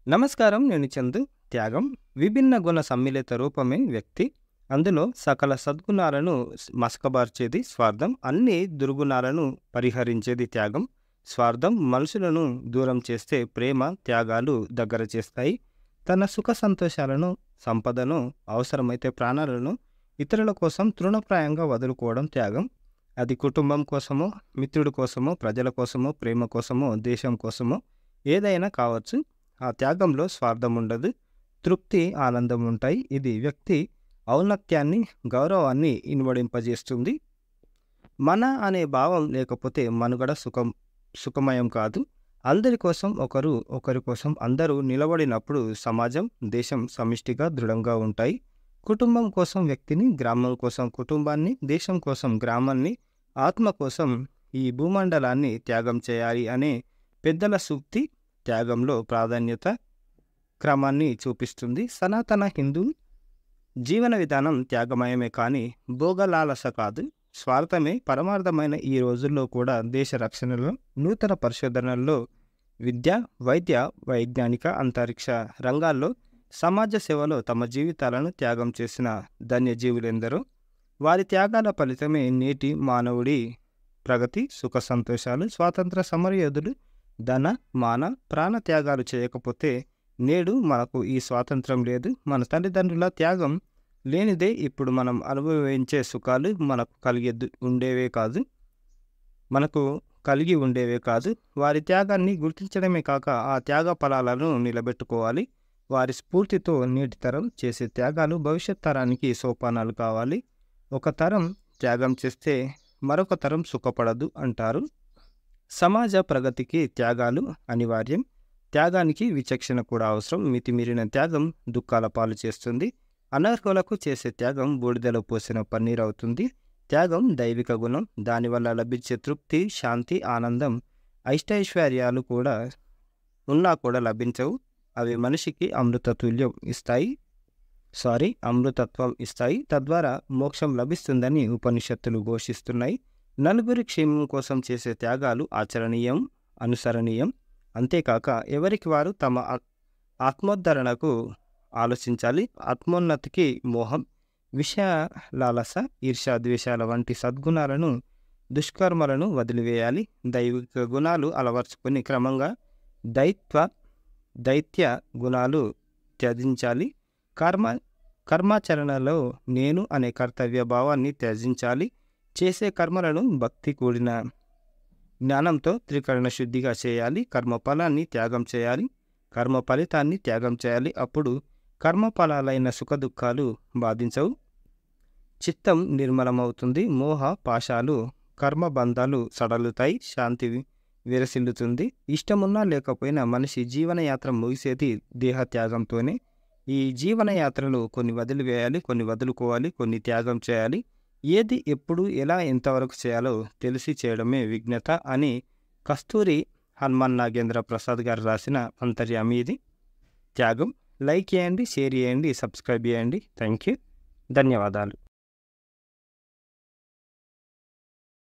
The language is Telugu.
నమస్కారం. నేను చందు. త్యాగం విభిన్న గుణ సమ్మిళిత రూపమే వ్యక్తి. అందులో సకల సద్గుణాలను మసకబార్చేది స్వార్థం. అన్ని దుర్గుణాలను పరిహరించేది త్యాగం. స్వార్థం మనుషులను దూరం చేస్తే, ప్రేమ త్యాగాలు దగ్గర చేస్తాయి. తన సుఖ సంతోషాలను, సంపదను, అవసరమైతే ప్రాణాలను ఇతరుల కోసం తృణప్రాయంగా వదులుకోవడం త్యాగం. అది కుటుంబం కోసమో, మిత్రుడి కోసమో, ప్రజల కోసమో, ప్రేమ కోసమో, దేశం కోసమో ఏదైనా కావచ్చు. ఆ త్యాగంలో స్వార్థం ఉండదు. తృప్తి, ఆనందం ఉంటాయి. ఇది వ్యక్తి ఔన్నత్యాన్ని, గౌరవాన్ని ఇనుమడింపజేస్తుంది. మన అనే భావం లేకపోతే మనుగడ సుఖమయం కాదు. అందరి కోసం ఒకరు, ఒకరి కోసం అందరూ నిలబడినప్పుడు సమాజం, దేశం సమిష్టిగా దృఢంగా ఉంటాయి. కుటుంబం కోసం వ్యక్తిని, గ్రామం కోసం కుటుంబాన్ని, దేశం కోసం గ్రామాన్ని, ఆత్మ కోసం ఈ భూమండలాన్ని త్యాగం చేయాలి అనే పెద్దల సూక్తి త్యాగంలో ప్రాధాన్యత క్రమాన్ని చూపిస్తుంది. సనాతన హిందూ జీవన విధానం త్యాగమయమే కానీ భోగలాలస కాదు. స్వార్థమే పరమార్థమైన ఈ రోజుల్లో కూడా దేశ రక్షణలో, నూతన పరిశోధనల్లో, విద్య, వైద్య, వైజ్ఞానిక, అంతరిక్ష రంగాల్లో, సమాజ సేవలో తమ జీవితాలను త్యాగం చేసిన ధన్యజీవులెందరో. వారి త్యాగాల ఫలితమే నేటి మానవుడి ప్రగతి, సుఖ సంతోషాలు. స్వాతంత్ర సమరయోధులు ధన, మాన, ప్రాణ త్యాగాలు చేయకపోతే నేడు మనకు ఈ స్వాతంత్రం లేదు. మన తల్లిదండ్రుల త్యాగం లేనిదే ఇప్పుడు మనం అనుభవించే సుఖాలు మనకు కలిగి ఉండేవే కాదు. వారి త్యాగాన్ని గుర్తించడమే కాక ఆ త్యాగ ఫలాలను నిలబెట్టుకోవాలి. వారి స్ఫూర్తితో నేటి తరం చేసే త్యాగాలు భవిష్యత్ తరానికి సోపానాలు కావాలి. ఒక తరం త్యాగం చేస్తే మరొక తరం సుఖపడదు అంటారు. సమాజ ప్రగతికి త్యాగాలు అనివార్యం. త్యాగానికి విచక్షణ కూడా అవసరం. మితిమీరిన త్యాగం దుఃఖాల పాలు చేస్తుంది. అనర్హులకు చేసే త్యాగం బూడిదలో పోసిన పన్నీర్ అవుతుంది. త్యాగం దైవిక గుణం. దానివల్ల లభించే తృప్తి, శాంతి, ఆనందం అష్టైశ్వర్యాలు కూడా ఉన్నా కూడా లభించవు. అవి మనిషికి అమృతత్వం ఇస్తాయి. తద్వారా మోక్షం లభిస్తుందని ఉపనిషత్తులు ఘోషిస్తున్నాయి. నలుగురి క్షేమం కోసం చేసే త్యాగాలు ఆచరణీయం, అనుసరణీయం. అంతేకాక ఎవరికి వారు తమ ఆత్మోద్ధరణకు ఆలోచించాలి. ఆత్మోన్నతికి మోహం, విషయాలాలస, ఈర్ష్య, ద్వేషాల వంటి సద్గుణాలను, దుష్కర్మలను వదిలివేయాలి. దైవిక గుణాలు అలవర్చుకుని క్రమంగా దైత్య గుణాలు త్యజించాలి. కర్మాచరణలో నేను అనే కర్తవ్య భావాన్ని త్యజించాలి. చేసే కర్మలను భక్తి కూడిన జ్ఞానంతో త్రికరణ శుద్ధిగా చేయాలి. కర్మ ఫలితాన్ని త్యాగం చేయాలి. అప్పుడు కర్మఫలాలైన సుఖదుఖాలు బాధించవు. చిత్తం నిర్మలమవుతుంది. మోహ పాశాలు, కర్మబంధాలు సడలుతాయి. శాంతి విరసిల్లుతుంది. ఇష్టమున్నా లేకపోయినా మనిషి జీవనయాత్ర ముగిసేది దేహత్యాగంతోనే. ఈ జీవనయాత్రలో కొన్ని వదిలివేయాలి, కొన్ని వదులుకోవాలి, కొన్ని త్యాగం చేయాలి. ఏది, ఎప్పుడు, ఎలా, ఎంతవరకు చేయాలో తెలిసి చేయడమే విజ్ఞత అని కస్తూరి హనుమాన్ నాగేంద్ర ప్రసాద్ గారు రాసిన అంతర్యామి ఇది. త్యాగం. లైక్ చేయండి, షేర్ చేయండి, సబ్స్క్రైబ్ చేయండి. Thank you. ధన్యవాదాలు.